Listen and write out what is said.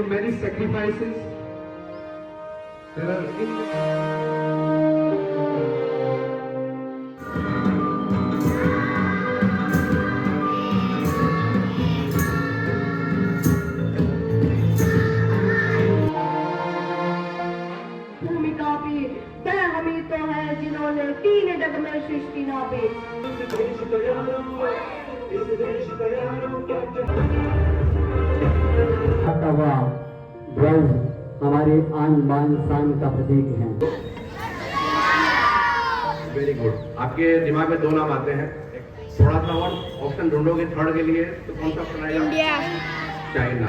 made many sacrifices. There are भूमिका भी वह हम ही तो है जिन्होंने 3 डग में सृष्टि नापी। हुआ ध्वज हमारे आन बान शान का प्रतीक है। Very good. आपके दिमाग में 2 नाम आते हैं, थोड़ा सा और ऑप्शन ढूंढोगे थर्ड के लिए, तो कौन सा ऑप्शन आएगा? इंडिया। चाइना।